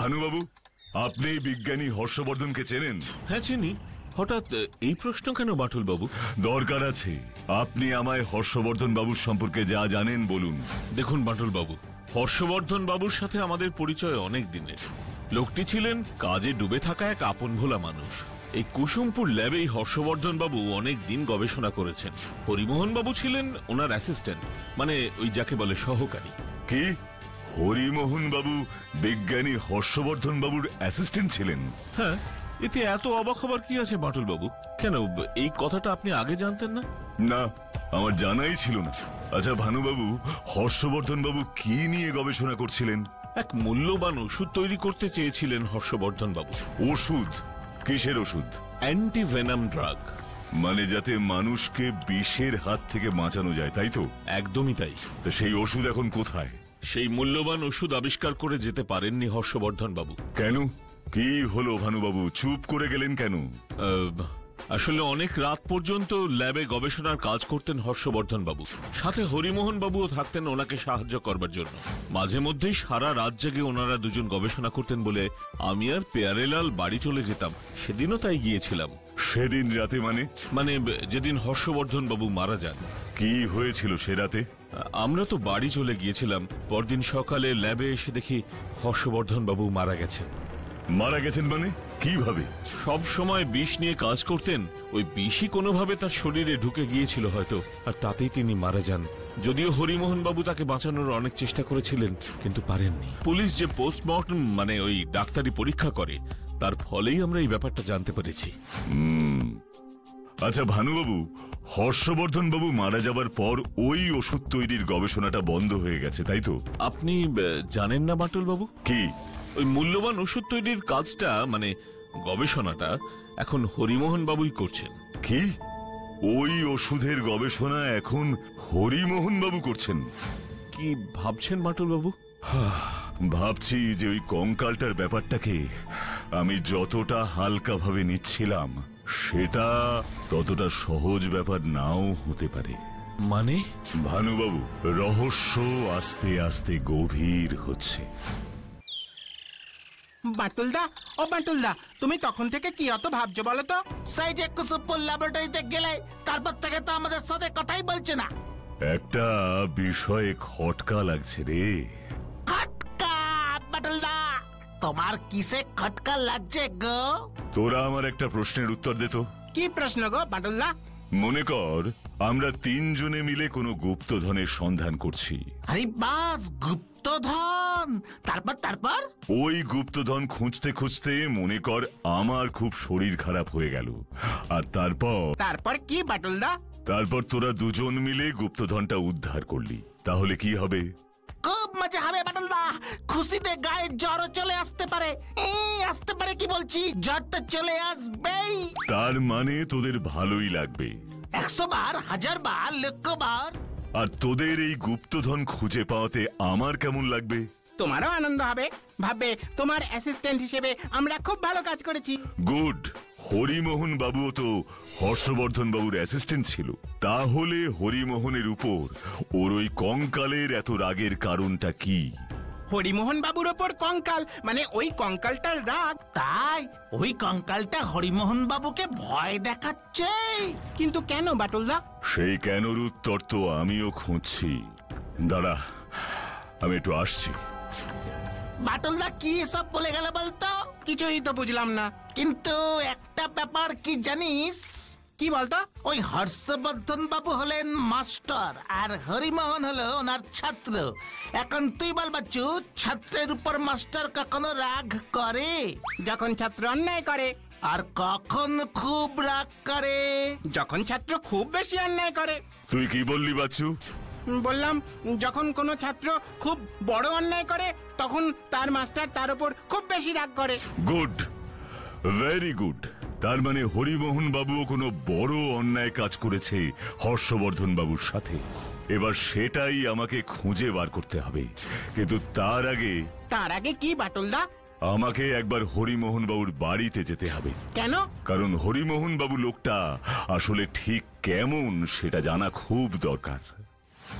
ভানুবাবু, আপনি বিজ্ঞানী হর্ষবর্ধনকে চেনেন? হ্যাঁ চিনি। হঠাৎ এই প্রশ্ন কেন বাটুল বাবু? দরকার আছে। আপনি আমায় হর্ষবর্ধন বাবুর সম্পর্কে যা জানেন বলুন। দেখুন বাটুল বাবু, হর্ষবর্ধন বাবুর সাথে আমাদের পরিচয় অনেক দিনের। লোকটি ছিলেন কাজে ডুবে থাকা এক আপন ভোলা মানুষ। এই কুসুমপুর ল্যাবেই হর্ষবর্ধন বাবু অনেক দিন গবেষণা করেছেন। হরিমোহন বাবু ছিলেন ওনার অ্যাসিস্ট্যান্ট, মানে ওই যাকে বলে সহকারী। কি হরিমোহন বাবু বিজ্ঞানী হর্ষবর্ধন বাবুর অ্যাসিস্ট্যান্ট ছিলেন? হ্যাঁ, এতে এত অবাক হবার কি আছে বাটুল বাবু? কেন এই কথাটা আপনি আগে জানতেন না? না, আমার জানাই ছিল না। আচ্ছা ভানুবাবু, হর্ষবর্ধন বাবু কি নিয়ে গবেষণা করছিলেন? এক মূল্যবান ওষুধ তৈরি করতে চেয়েছিলেন হর্ষবর্ধন বাবু। ওষুধ? কিসের ওষুধ? Antivenom drug. মানে যাতে মানুষকে বিষের হাত থেকে বাঁচানো যায়, তাই তো? একদমই তাই। তো সেই ওষুধ এখন কোথায়? সেই মূল্যবান ওষুধ আবিষ্কার করে যেতে পারেননি হর্ষবর্ধন বাবু। কেন? কি হলো ভানুবাবু, চুপ করে গেলেন কেন? আসলে অনেক রাত পর্যন্ত ল্যাবে গবেষণার কাজ করতেন হর্ষবর্ধন বাবু। সাথে হরিমোহন বাবুও থাকতেন ওনাকে সাহায্য করবার জন্য। মাঝে মধ্যেই সারা রাত জেগে ওনারা দুজন গবেষণা করতেন বলে আমি আর পেয়ারেলাল বাড়ি চলে যেতাম। সেদিনও তাই গিয়েছিলাম। সেদিন রাতে মানে যেদিন হর্ষবর্ধন বাবু মারা যান। কি হয়েছিল সে রাতে? আমরা তো বাড়ি চলে গিয়েছিলাম। পরদিন সকালে ল্যাবে এসে দেখি হর্ষবর্ধন বাবু মারা গেছেন। মারা গেছেন মানে কিভাবে? সব সময় বিষ নিয়ে কাজ করতেন, ওই বিষই কোনোভাবে তার শরীরে ঢুকে গিয়েছিল হয়তো, আর তাতেই তিনি মারা যান। যদিও হরিমোহন বাবু তাকে বাঁচানোর অনেক চেষ্টা করেছিলেন, কিন্তু পারেননি। পুলিশ যে পোস্টমর্টম মানে ওই ডাক্তারি পরীক্ষা করে, তার ফলেই আমরা এই ব্যাপারটা জানতে পেরেছি। আচ্ছা ভানুবাবু, হর্ষবর্ধন বাবু মারা যাবার পর ওই ওষুধ তৈরির গবেষণাটা বন্ধ হয়ে গেছে, তাই তো? আপনি জানেন না বাটুল বাবু? কি? ওই মূল্যবান ওষুধ তৈরির কাজটা মানে গবেষণাটা এখন হরিমোহন বাবুই করছেন। কি? ওই ওষুধের গবেষণা এখন হরিমোহন বাবু করছেন? কি ভাবছেন বাটুল বাবু? ভাবছি যে ওই কঙ্কালটার ব্যাপারটাকে আমি যতটা হালকা ভাবে নিচ্ছিলাম সেটা ততটা সহজ ব্যাপার নাও হতে পারে। মানে? ভানুবাবু, রহস্য আস্তে আস্তে গভীর হচ্ছে। বাটুলদা, ও বাটুলদা, তুমি তখন থেকে কি অত ভাবছো বলো তো? সেই যে কুসুমপুর ল্যাবরেটরিতে গেলে তারপর থেকে তো আমাদের সাথে কথাই বলছে না। একটা বিষয়ে খটকা লাগছে রে। খটকা? বাটুলদা, তোমার কিসে খটকা লাগছে গো? তোরা আমার একটা প্রশ্নের উত্তর দে তো। কি প্রশ্ন গো বাটুলদা? মনে কর আমরা তিনজনে মিলে কোনো গুপ্তধনের সন্ধান করছি। আরে বাস, গুপ্তধন। তারপর ওই গুপ্তধন খুঁজতে খুঁজতে মনে কর আমার খুব শরীর খারাপ হয়ে গেল। আর তারপর কি বাটুলদা? তারপর তোরা দুজন মিলে গুপ্তধনটা উদ্ধার করলি। তাহলে কি হবে? খুব মজা হবে বাটুলদা। খুশিতে গায়ে জ্বরও চলে আসতে পারে। আসতে পারে কি বলছি, জ্বর তো চলে আসবেই। তার মানে তোদের ভালোই লাগবে। 100 বার, 1000 বার, লক্ষ বার। আর তোদের এই গুপ্তধন খুঁজে পাওয়াতে আমার কেমন লাগবে? তোমারও আনন্দ হবে। ভাববে তোমার অ্যাসিস্ট্যান্ট হিসেবে আমরা খুব ভালো কাজ করেছি। গুড। হরিমোহন বাবুও তো হর্ষবর্ধন বাবুর অ্যাসিস্ট্যান্ট ছিল। তাহলে হরিমোহনের উপর ওর ওই কঙ্কালের এত রাগের কারণটা কি? হরিমোহন বাবুর ওপর কঙ্কাল মানে ওই কঙ্কালটার রাগ। তাই ওই কঙ্কালটা হরিমোহন বাবুকে ভয় দেখাচ্ছে। কিন্তু কেন বাটুলদা? সেই কেনর উত্তর তো আমিও খুঁজছি। দাঁড়া, আমি একটু আসছি। বাটুলদা কি সব বলে গেল বলতো? কিছুই তো বুঝলাম না। কিন্তু একটা ব্যাপার কি জানিস? কি বলতো? ওই হর্ষবর্ধন বাবু হলেন মাস্টার আর হরিমোহন হলো ওনার ছাত্র। এখন তুই বল বাচ্চু, ছাত্রের উপর মাস্টার কখনো রাগ করে? যখন ছাত্র অন্যায় করে। আর কখন খুব রাগ করে? যখন ছাত্র খুব বেশি অন্যায় করে। তুই কি বললি বাচ্চু? বললাম যখন কোনো ছাত্র খুব বড় অন্যায় করে তখন তার মাস্টার তার উপর খুব বেশি রাগ করে। Good, very good. তার মানে হরিমোহন বাবুও কোনো বড় অন্যায় কাজ করেছে হর্ষবর্ধন বাবুর সাথে। এবার সেটাই আমাকে খুঁজে বার করতে হবে। কিন্তু তার আগে কি বাটুলদা? আমাকে একবার হরিমোহন বাবুর বাড়িতে যেতে হবে। কেন? কারণ হরিমোহন বাবু লোকটা আসলে ঠিক কেমন সেটা জানা খুব দরকার।